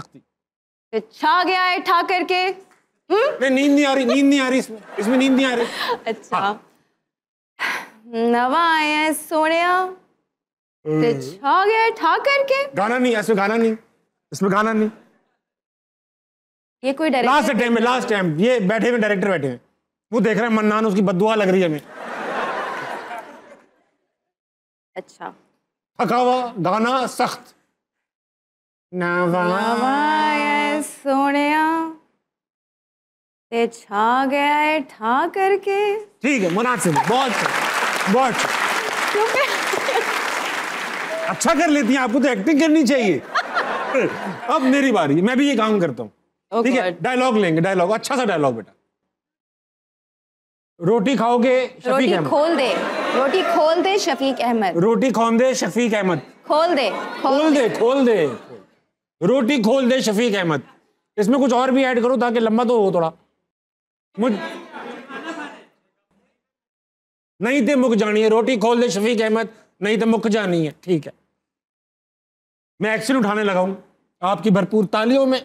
ते छा गया है ठा करके। नहीं, नींद नहीं आ रही इसमें नींद नहीं आ रही। अच्छा हाँ। नवा आया है सोनिया ते छा गया है ठा करके। गाना नहीं, इसमें गाना नहीं। ये कोई डायरेक्टर लास्ट टाइम ये बैठे हुए डायरेक्टर बैठे हैं, वो देख रहे हैं मन्नान, उसकी बद्दुआ लग रही है हमें। अच्छा, थका हुआ, गाना सख्त। नवा आया है सोनिया ते छा गया है ठा करके। ठीक है, मुनासिब, बहुत अच्छा कर लेती हैं। आपको तो एक्टिंग करनी चाहिए। अब मेरी बारी, मैं भी ये काम करता हूँ। Oh ठीक है, God. डायलॉग लेंगे, डायलॉग, अच्छा सा डायलॉग बेटा। रोटी खाओगे शफीक रोटी अहमद। खोल दे, रोटी खोल दे शफीक अहमद, रोटी खोल दे शफीक अहमद। खोल दे, खोल दे, खोल दे, रोटी खोल दे शफीक अहमद। इसमें कुछ और भी ऐड करो ताकि लंबा तो हो थोड़ा। मुझ नहीं थे मुक जानी है, रोटी खोल दे शफीक अहमद, नहीं तो मुक जानी है। ठीक है, मैं एक्शन उठाने लगा हूं आपकी भरपूर तालियों में।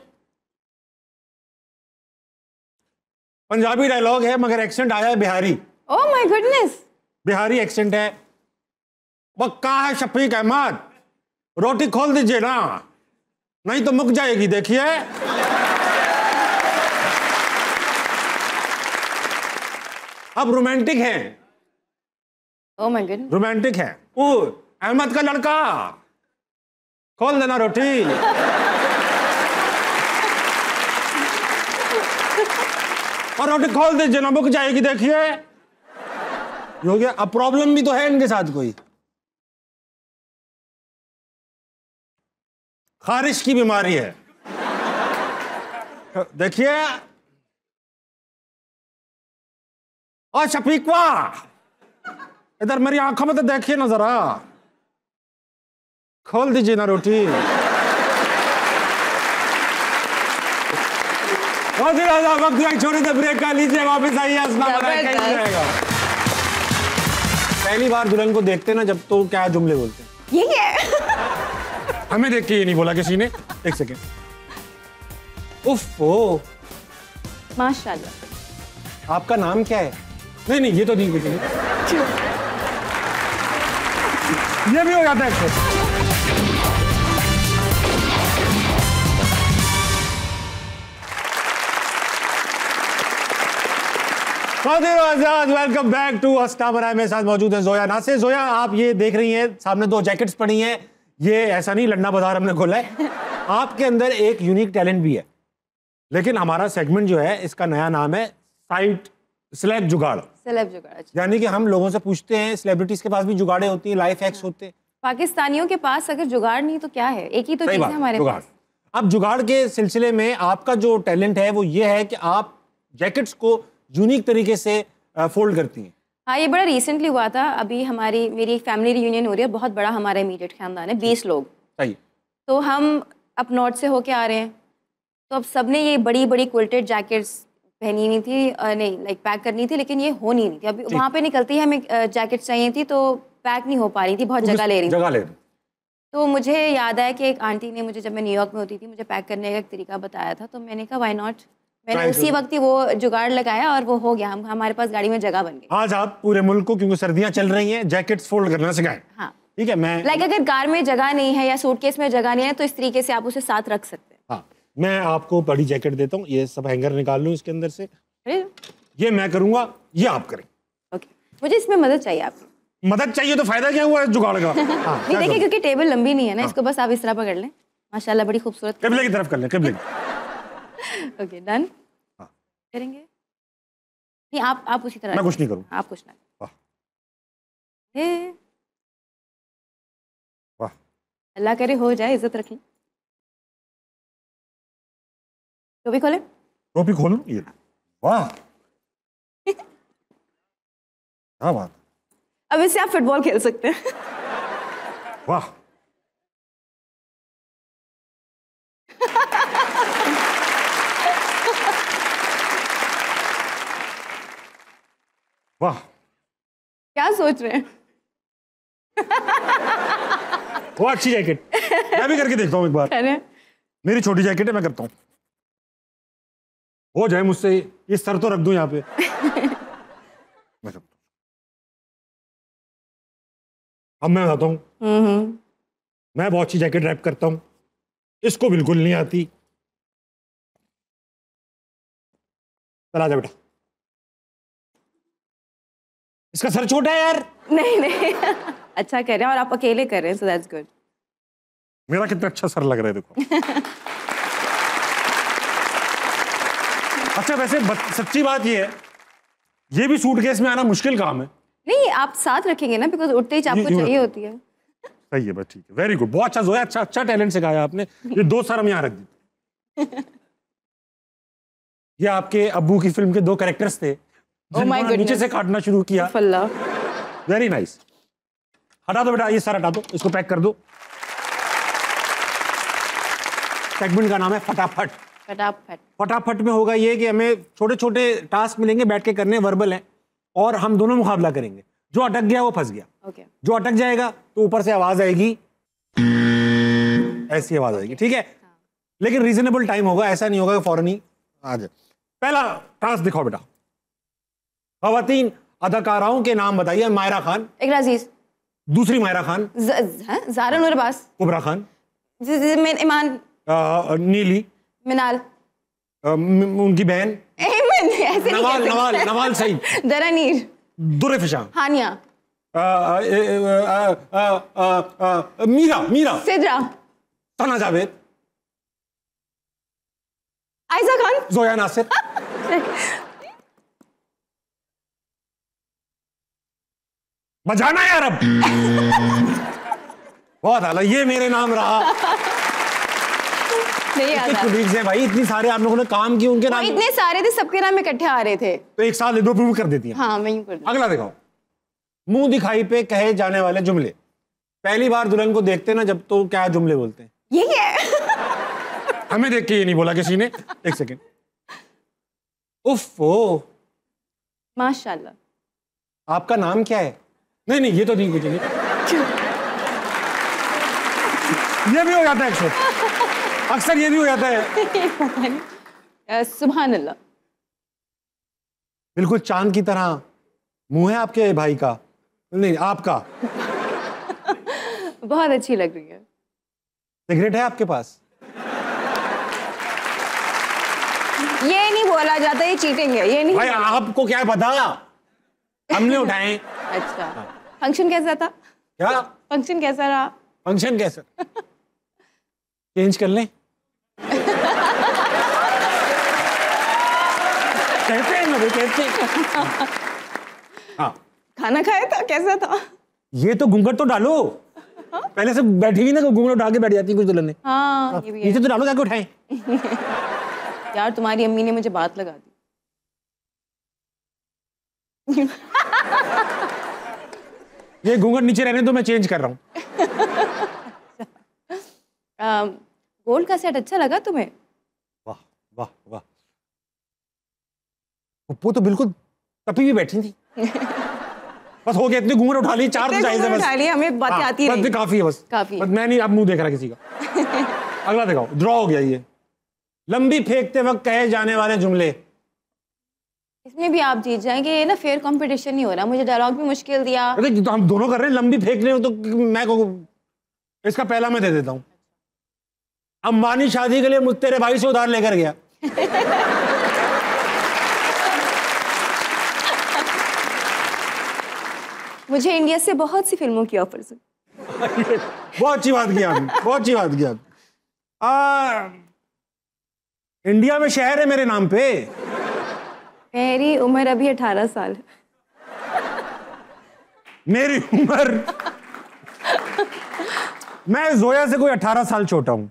पंजाबी डायलॉग है मगर एक्सेंट आया है Bihari. Oh my goodness, Bihari accent है। पक्का है शफीक अहमद, रोटी खोल दीजिए ना, नहीं तो मुक जाएगी। देखिए अब रोमांटिक है, ओह माय गुडनेस, रोमांटिक है। ओ अहमद का लड़का, खोल देना रोटी। और रोटी खोल दीजिए ना, मुक जाएगी। देखिए ये हो गया। अब प्रॉब्लम भी तो है इनके साथ कोई, खारिश की बीमारी है। देखिए और शफीकवा, इधर मेरी आंखों में तो देखिए ना जरा, खोल दीजिए ना रोटी। वक्त छोटे से ब्रेक का लीजिए, वापस आइए। अस्सलाम वालेकुम, कैसे रहेगा? पहली बार दुल्हन को देखते ना जब, तो क्या जुमले बोलते हैं? ये क्या है? हमें देख के ये नहीं बोला किसी ने। एक सेकेंड। उफ, ओ माशाल्लाह। आपका नाम क्या है? नहीं नहीं, ये तो नहीं किसी ने। ये भी हो जाता है अक्सर। वेलकम बैक टू अस्टा मराय। मेरे साथ मौजूद है जोया नासिर। जोया, आप ये देख रही हैं सामने दो जैकेट्स पड़ी हैं। ये ऐसा नहीं लन्ना बाजार हमने खोला है। आपके अंदर एक यूनिक टैलेंट भी है, लेकिन हमारा सेगमेंट जो है इसका नया नाम है साइट सेलेब जुगाड़। सेलेब जुगाड़, अच्छा। यानी कि हम लोगों से पूछते हैं, सेलिब्रिटीज के पास भी जुगाड़े होती हैं, लाइफ हैक्स होते हैं। पाकिस्तानियों के पास अगर जुगाड़ नहीं तो क्या है? एक ही तो सही चीज बात, है हमारे जुगाड़। पास। अब जुगाड़ के सिलसिले में आपका जो टैलेंट है वो ये है कि आप जैकेट्स को यूनिक तरीके से फोल्ड करती हैं। हाँ, ये बड़ा रिसेंटली हुआ था। अभी मेरी एक फैमिली रियूनियन हो रही है, बहुत बड़ा हमारा इमीडिएट खानदान है, 20 लोग। सही। तो हम अप नॉर्थ से होके आ रहे हैं, तो अब सबने ये बड़ी बड़ी क्विल्टेड जैकेट्स पहनी हुई थी, नहीं लाइक पैक करनी थी, लेकिन ये हो नहीं थी। अभी वहाँ पे निकलती है, हमें जैकेट्स चाहिए थी तो पैक नहीं हो पा रही थी, बहुत जगह ले रही थी। तो मुझे याद आया कि एक आंटी ने मुझे, जब मैं न्यूयॉर्क में होती थी, मुझे पैक करने का एक तरीका बताया था। तो मैंने कहा व्हाई नॉट, मैंने उसी वक्त ही वो जुगाड़ लगाया और वो हो गया। हमारे पास गाड़ी में जगह बन गई। आज आप पूरे मुल्क को, क्योंकि सर्दियां चल रही हैं, जैकेट्स फोल्ड करना सिखाएं। हाँ, ठीक है। मैं लाइक अगर कार में जगह नहीं है या सूटकेस में जगह नहीं है तो इस तरीके से आप उसे साथ रख सकते हैं। हाँ, मैं आपको बड़ी जैकेट देता हूँ। ये सब हैंगर निकाल लूँ इसके अंदर से। अरे, ये मैं करूंगा, ये आप करें। ओके, मुझे इसमें मदद चाहिए आपकी। मदद चाहिए तो फायदा क्या हुआ जुगाड़ का? हाँ, नहीं देखिए, क्योंकि टेबल लंबी नहीं है ना, इसको बस आप इस तरह पकड़ लें। माशाल्लाह बड़ी खूबसूरत। किबले की तरफ कर लें, किबले। Okay, done. करेंगे नहीं, आप उसी तरह। मैं कुछ नहीं करूँ। आप कुछ ना। वाह वाह, अल्लाह करे हो जाए, इज्जत रखें। टोपी खोले, टोपी खोलूं? ये वाह, क्या बात। अब इससे आप फुटबॉल खेल सकते हैं। वाह, वाह, क्या सोच रहे हैं? वो अच्छी जैकेट। मैं भी करके देखता हूँ एक बार। अरे मेरी छोटी जैकेट है, मैं करता हूँ। हो जाए मुझसे, ये सर तो रख दूं यहाँ पे। मैं करता हूँ। अब मैं बताता हूँ। मैं बहुत अच्छी जैकेट रैप करता हूँ, इसको बिल्कुल नहीं आती। चला जा बेटा, इसका सर छोटा है यार। नहीं अच्छा कर रहे हैं, और आप अकेले कर रहे हैं, सो दैट्स गुड। मेरा कितना अच्छा सर लग रहा है, देखो। अच्छा, वैसे सच्ची बात ये है, ये भी सूटकेस में आना मुश्किल काम है। नहीं, आप साथ रखेंगे ना, बिकॉज उठते ही आपको चाहिए होती है। सही है, बस ठीक है, वेरी गुड, बहुत अच्छा जोया, अच्छा अच्छा टैलेंट सिखाया आपने। ये 2 सर हम यहाँ रख दी। ये आपके अब्बू की फिल्म के 2 कैरेक्टर्स थे जिनको my ना नीचे goodness. से काटना शुरू किया। फल्ला। Very nice. हटा दो बेटा, ये सर हटा दो, इसको पैक कर दो। सेगमेंट का नाम है फटाफट। फटाफट। फटाफट में होगा ये कि हमें छोटे छोटे टास्क मिलेंगे, बैठ के करने, वर्बल हैं, और हम दोनों मुकाबला करेंगे। जो अटक गया वो फंस गया। ओके। जो अटक जाएगा तो ऊपर से आवाज आएगी, ऐसी आवाज आएगी, ठीक है? लेकिन रीजनेबल टाइम होगा, ऐसा नहीं होगा कि फौरन ही आ जाए। पहला टास्क दिखाओ बेटा। खवातीन अदाकाराओं के नाम बताइए। मायरा खान, इकरा अजीज, दूसरी मायरा खान, ज़ारा नूर अब्बास, कुबरा खान, ईमान, नीली, मिनाल, उनकी बहन एमन, ऐसे नहीं नवाल कहते। नवाल नवाल सईद, दरानीर, दुर्र फिशां, हानिया, मीरा मीरा, सिद्रा, सना जावेद, आयजा खान, जोया नासिर, बजाना यार अब। बहुत आला, ये मेरे नाम रहा। नहीं आता। कुलीग्स हैं भाई, इतनी सारे आप लोगों ने काम किए, उनके वो नाम इतने सारे थे, सबके नाम इकट्ठे आ रहे थे। तो एक साथ ले दो, प्रूव कर देती हैं। हाँ मैं यूं कर दूं। अगला दिखाओ। मुंह दिखाई पे कहे जाने वाले जुमले। पहली बार दुल्हन को देखते ना जब, तो क्या जुमले बोलते हैं? ये क्या है? हमें देख के ये नहीं बोला किसी ने। एक सेकेंड। उफ ओ, माशाल्लाह। आपका नाम क्या है? नहीं नहीं, ये तो नहीं, कुछ नहीं। ये भी हो जाता है अक्सर ये भी हो जाता है। सुभान अल्लाह। बिल्कुल चांद की तरह मुंह है आपके भाई का, नहीं आपका। बहुत अच्छी लग रही है। सिगरेट है आपके पास? ये नहीं बोला जाता, ये चीटिंग है, ये नहीं। भाई आपको क्या पता, हमने उठाए। अच्छा, फंक्शन कैसा था? क्या फंक्शन कैसा रहा? फंक्शन कैसा? चेंज कर लें? कहते हैं ना भाई, कहते हैं। हाँ, खाना खाया था, कैसा था? ये तो घूंघट तो डालो। पहले से बैठी हुई ना, घूंघट उठा के बैठ जाती कुछ दुल्हन ने। हाँ ये भी है। नीचे तो डालो जाके उठाएं। यार तुम्हारी अम्मी ने मुझे बात लगा दी। ये घूंघट नीचे रहने दो, मैं चेंज कर रहा हूँ। गोल्ड का सेट अच्छा लगा तुम्हें? वाह वाह वाह, वो तो बिल्कुल तपी भी बैठी थी। बस हो गया, इतनी घूंघट उठा ली, 4 तो चाहिए बस। उठा लिया, हमें बातें आती बस रही। काफी है, बस काफी है। बस मैं नहीं अब मुंह देख रहा किसी का। अगला दिखाओ। ड्रॉ हो गया ये। लंबी फेंकते वक्त कहे जाने वाले जुमले। इसमें भी आप जीत जाएंगे। ये ना फेयर कंपटीशन नहीं हो रहा, मुझे डायलॉग भी मुश्किल दिया। अरे तो हम दोनों कर रहे हैं, लंबी फेंक रहे हो तो मैं को इसका पहला मैं दे देता हूँ। अंबानी शादी के लिए मुझ तेरे भाई से उधार लेकर गया। मुझे इंडिया से बहुत सी फिल्मों की ऑफर्स हुई। बहुत अच्छी बात की आपने, बहुत अच्छी बात की आपने। इंडिया में शहर है मेरे नाम पे। मेरी उम्र अभी 18 साल है। मेरी उम्र मैं जोया से कोई 18 साल छोटा हूं।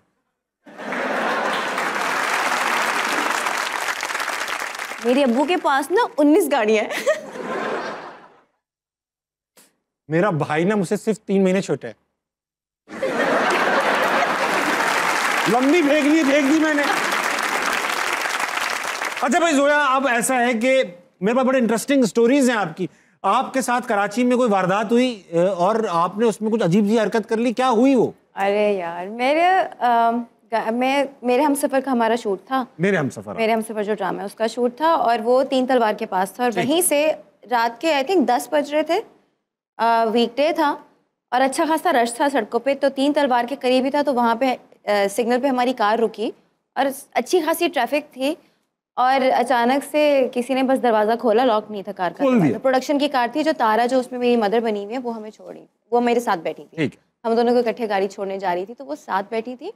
मेरे अब्बू के पास ना 19 गाड़ियां हैं। मेरा भाई ना मुझसे सिर्फ 3 महीने छोटा है। लंबी फेंक दी मैंने। अच्छा भाई जोया, अब ऐसा है कि मेरे पास बड़े इंटरेस्टिंग स्टोरीज हैं आपकी। आपके साथ कराची में कोई वारदात हुई और आपने उसमें कुछ अजीब सी हरकत कर ली, क्या हुई वो? अरे यार, मेरे हमसफर का हमारा शूट था। मेरे हमसफर जो ड्रामा है उसका शूट था, और वो 3 तलवार के पास था, और वहीं से रात के आई थिंक 10 बज रहे थे। वीकडे था और अच्छा खासा रश था सड़कों पे, तो 3 तलवार के करीब ही था। तो वहाँ पे सिग्नल पे हमारी कार रुकी और अच्छी खासी ट्रैफिक थी, और अचानक से किसी ने बस दरवाज़ा खोला, लॉक नहीं था कार का दरवाज़ा। प्रोडक्शन की कार थी, जो तारा जो उसमें मेरी मदर बनी हुई है वो हमें छोड़ी, वो मेरे साथ बैठी थी। हम दोनों को इकट्ठे गाड़ी छोड़ने जा रही थी, तो वो साथ बैठी थी।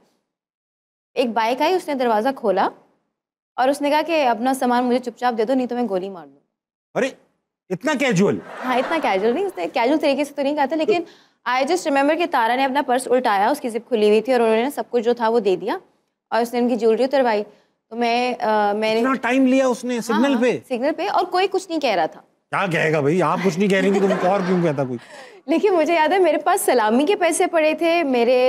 एक बाइक आई, उसने दरवाज़ा खोला और उसने कहा कि अपना सामान मुझे चुपचाप दे दो, नहीं तो मैं गोली मार दूँ। अरे इतना कैजुअल? हाँ, इतना कैजुअल नहीं, उसने कैजुअल तरीके से तो नहीं कहा था, लेकिन आई जस्ट रिमेंबर कि तारा ने अपना पर्स उल्टाया, उसकी जिप खुली हुई थी और उन्होंने सब कुछ जो था वो दे दिया और उसने उनकी ज्वेलरी उतरवाई। तो मैंने इतना टाइम लिया उसने सिग्नल पे? सिग्नल पे, और कोई कुछ नहीं कह रहा था। क्या कहेगा भाई, आप कुछ नहीं कह रही थी तो और क्यों कहता कोई? लेकिन मुझे याद है मेरे पास सलामी के पैसे पड़े थे, मेरे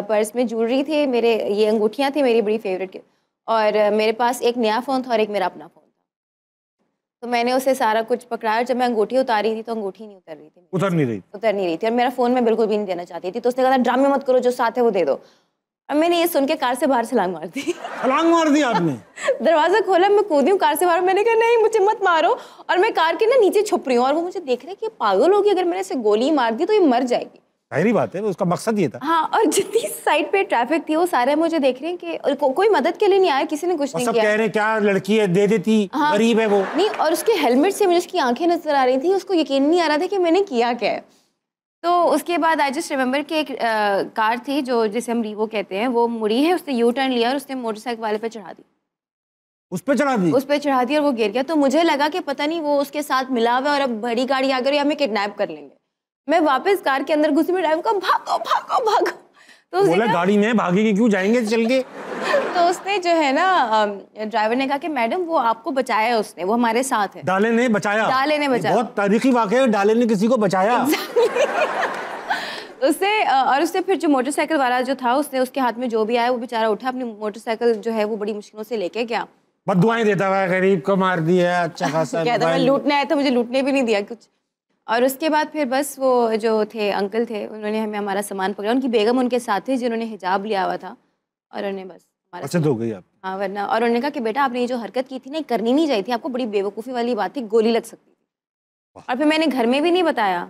पर्स में ज्वेलरी थी, मेरे ये अंगूठियाँ थी मेरी बड़ी फेवरेट के, और मेरे पास एक नया फ़ोन था और एक मेरा अपना फ़ोन था। तो मैंने उसे सारा कुछ पकड़ाया और जब मैं अंगूठी उतारी थी तो अंगूठी नहीं उतर रही थी, उतर नहीं रही थी और मेरा फ़ोन मैं बिल्कुल भी नहीं देना चाहती थी। तो उसने कहा था ड्रामे मत करो, जो साथ है वो दे दो। और मैंने ये सुन के कार से बाहर छलांग मार दी। छलांग मार दी आपने? दरवाजा खोला, मैं कूदी हूँ कार से बाहर। मैंने कहा नहीं मुझे मत मारो, और मैं कार के ना नीचे छुप रही हूँ और वो मुझे देख रहे कि पागल होगी, अगर मैंने इसे गोली मार दी तो ये मर जाएगी। जाहिर बात है, उसका मकसद ये था। हाँ, और जितनी साइड पे ट्रैफिक थी वो सारे मुझे देख रहे हैं कि कोई मदद के लिए नहीं आया, किसी ने कुछ नहीं सब किया। कह रहे हैं क्या लड़की है, दे देती, गरीब है वो। नहीं, और उसके हेलमेट से मुझे उसकी आंखें नजर आ रही थी, उसको यकीन नहीं आ रहा था कि मैंने किया क्या है। तो उसके बाद आई जस्ट रिमेंबर कि एक कार थी जो जिसे हम रीवो कहते हैं, वो मुड़ी है, उसने यू टर्न लिया और उसने मोटरसाइकिल वाले पे चढ़ा दी। उस पे चढ़ा दी? उस पे चढ़ा दी और वो गिर गया। तो मुझे लगा कि पता नहीं वो उसके साथ मिला हुआ और अब बड़ी गाड़ी आ गई, हमें किडनैप कर लेंगे। मैं वापस कार के अंदर घुसी, मैं ड्राइवर को भागो भागो भागो। तो बोला गाड़ी में भागेगी क्यों, जाएंगे चल के। तो उसने जो है ना ड्राइवर ने कहा कि मैडम वो आपको बचाया है, उसने, वो हमारे साथ है। डाले ने बचाया? डाले ने बचाया। बहुत तारीखी वाकया है, डाले ने किसी को बचाया। उससे और उससे फिर जो मोटरसाइकिल वाला जो था, उसने उसके हाथ में जो भी आया वो बेचारा उठा, अपनी मोटरसाइकिल जो है वो बड़ी मुश्किलों से लेके गया। बददुआएं देता हुआ गरीब को मार दिया, अच्छा खासा कहता मैं लूटने आया था, मुझे लूटने भी नहीं दिया कुछ। और उसके बाद फिर बस वो जो थे अंकल थे, उन्होंने हमें हमारा सामान पकड़ा, उनकी बेगम उनके साथ थी जिन्होंने हिजाब लिया हुआ था, और उन्होंने बस अच्छा हो गई आप। हाँ, वरना, और उन्होंने कहा कि बेटा आपने ये जो हरकत की थी ना, करनी नहीं चाहिए थी, आपको बड़ी बेवकूफ़ी वाली बात थी, गोली लग सकती थी। और फिर मैंने घर में भी नहीं बताया,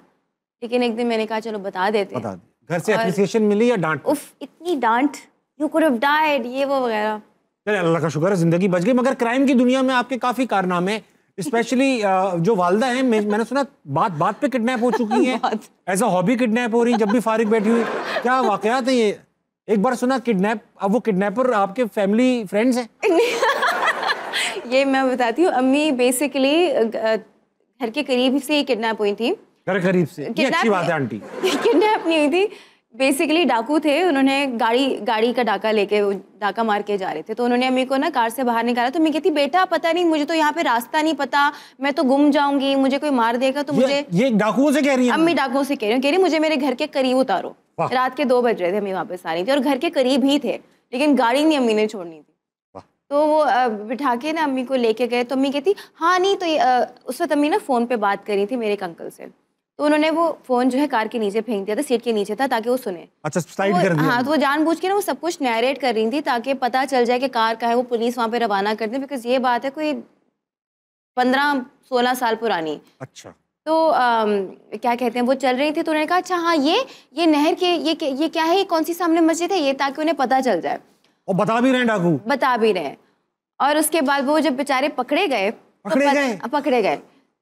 लेकिन एक दिन मैंने कहा चलो बता देते हैं। घर से एप्रिसिएशन मिली या डांट? उफ, इतनी डांट, यू कुड हैव डाइड, ये वो वगैरह। चलिए अल्लाह का शुक्र है जिंदगी बच गई। मगर क्राइम की दुनिया में आपके काफी कारनामे, स्पेशली जो वालदा हैं, मैंने सुना बात बात पे किडनैप हो चुकी हैं, ऐसा हॉबी किडनैप हो रही जब भी फारिग बैठी हुई। क्या वाकयात है ये? एक बार सुना किडनैप, अब वो किडनैपर आपके फैमिली फ्रेंड्स हैं? ये मैं बताती हूँ, अम्मी बेसिकली घर के करीब से ही किडनैप हुई थी। घर करीब से? ये अच्छी बात है आंटी। किडनैप नहीं हुई थी, बेसिकली डाकू थे, उन्होंने गाड़ी का डाका लेके डाका मार के जा रहे थे। तो उन्होंने अम्मी को ना कार से बाहर निकाला, तो मैं कहती बेटा पता नहीं, मुझे तो यहाँ पे रास्ता नहीं पता, मैं तो गुम जाऊंगी, मुझे कोई मार देगा। तो मुझे ये डाकुओं से कह रही है? अम्मी डाकुओं से कह रही मुझे मेरे घर के करीब उतारो। रात के 2 बज रहे थे, अम्मी वापस आ रही थी और घर के करीब ही थे, लेकिन गाड़ी नहीं अम्मी ने छोड़नी थी। तो वो बिठा के ना अम्मी को लेके गए, तो अम्मी कहती हाँ नहीं, तो उस वक्त अम्मी ना फ़ोन पे बात करी थी मेरे एक अंकल से, तो उन्होंने वो फ़ोन जो है कार के नीचे फेंक दिया था, सीट के नीचे था, ताकि वो सुने। अच्छा, साइड कर दिया। हाँ, तो वो जानबूझ के ना वो सब कुछ नैरेट कर रही थी ताकि पता चल जाए कि कार का है, वो पुलिस वहाँ पे रवाना कर दे, बिकॉज ये बात है कोई 15-16 साल पुरानी। अच्छा। तो क्या कहते हैं, वो चल रही थी, तो उन्होंने कहा अच्छा हाँ ये नहर के ये क्या है, ये कौन सी सामने मस्जिद है, ये, ताकि उन्हें पता चल जाए। और बता भी रहे हैं डाकू? बता भी रहे हैं। और उसके बाद वो जब बेचारे पकड़े गए,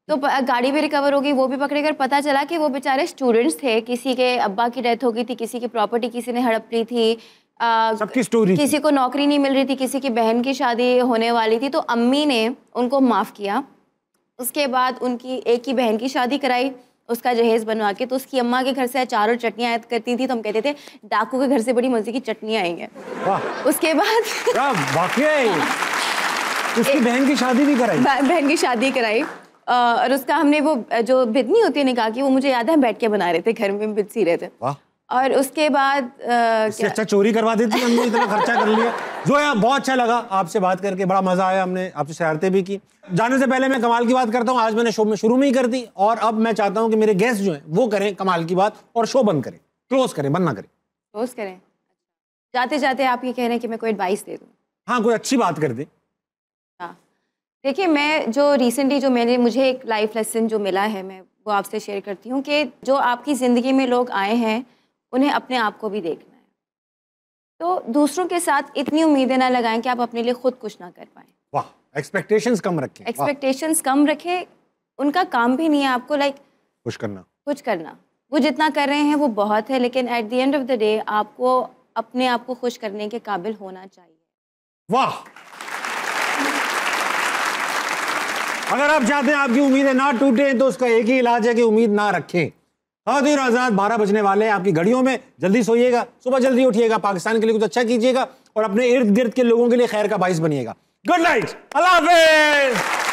तो गाड़ी भी रिकवर हो गई, वो भी पकड़े गए। पता चला कि वो बेचारे स्टूडेंट्स थे, किसी के अब्बा की डेथ हो गई थी, किसी की प्रॉपर्टी किसी ने हड़प ली थी, सबकी स्टोरी, किसी को नौकरी नहीं मिल रही थी, किसी की बहन की शादी होने वाली थी। तो अम्मी ने उनको माफ़ किया। उसके बाद उनकी एक की बहन की शादी कराई, उसका जहेज़ बनवा के। तो उसकी अम्मा के घर से अचार और चटनियाँ आयत करती थी, तो हम कहते थे डाकू के घर से बड़ी मज़े की चटनियाँ आई हैं। उसके बाद उसकी बहन की शादी भी कराई? बहन की शादी कराई, और उसका हमने वो जो भित नहीं होती निकाह की, वो मुझे याद है बैठ के बना रहे थे, घर में भित सी रहे थे। और उसके बाद अच्छा चोरी करवा देती, हमने इतना खर्चा कर लिया। जो है बहुत अच्छा लगा आपसे बात करके, बड़ा मजा आया, हमने आपसे शरारतें भी की। जाने से पहले मैं कमाल की बात करता हूँ, आज मैंने शो में शुरू में ही कर दी, और अब मैं चाहता हूँ कि मेरे गेस्ट जो हैं वो करें कमाल की बात और शो बंद करें, क्लोज करें, बंद ना करें। क्लोज करें? जाते जाते आप ये कह रहे हैं कि मैं कोई एडवाइस दे दूँ? हाँ, कोई अच्छी बात कर दे। हाँ, देखिए, मैं जो रिसेंटली जो मुझे एक लाइफ लेसन जो मिला है, मैं वो आपसे शेयर करती हूँ कि जो आपकी ज़िंदगी में लोग आए हैं, उन्हें अपने आप को भी देखना है। तो दूसरों के साथ इतनी उम्मीदें ना लगाएं कि आप अपने लिए खुद कुछ ना कर पाएं। वाह, एक्सपेक्टेशंस कम रखें। एक्सपेक्टेशंस कम रखें, उनका काम भी नहीं है आपको कुछ करना। वो जितना कर रहे हैं वो बहुत है, लेकिन at the end of the day आपको अपने आप को खुश करने के काबिल होना चाहिए। वाह, अगर आप चाहते हैं आपकी उम्मीदें ना टूटें, तो उसका एक ही इलाज है कि उम्मीद ना रखें। खातिर आजाद 12 बजने वाले हैं आपकी घड़ियों में, जल्दी सोइएगा, सुबह जल्दी उठिएगा, पाकिस्तान के लिए कुछ अच्छा कीजिएगा और अपने इर्द गिर्द के लोगों के लिए खैर का बाइस बनिएगा। गुड नाइट, अल्लाह हाफिज।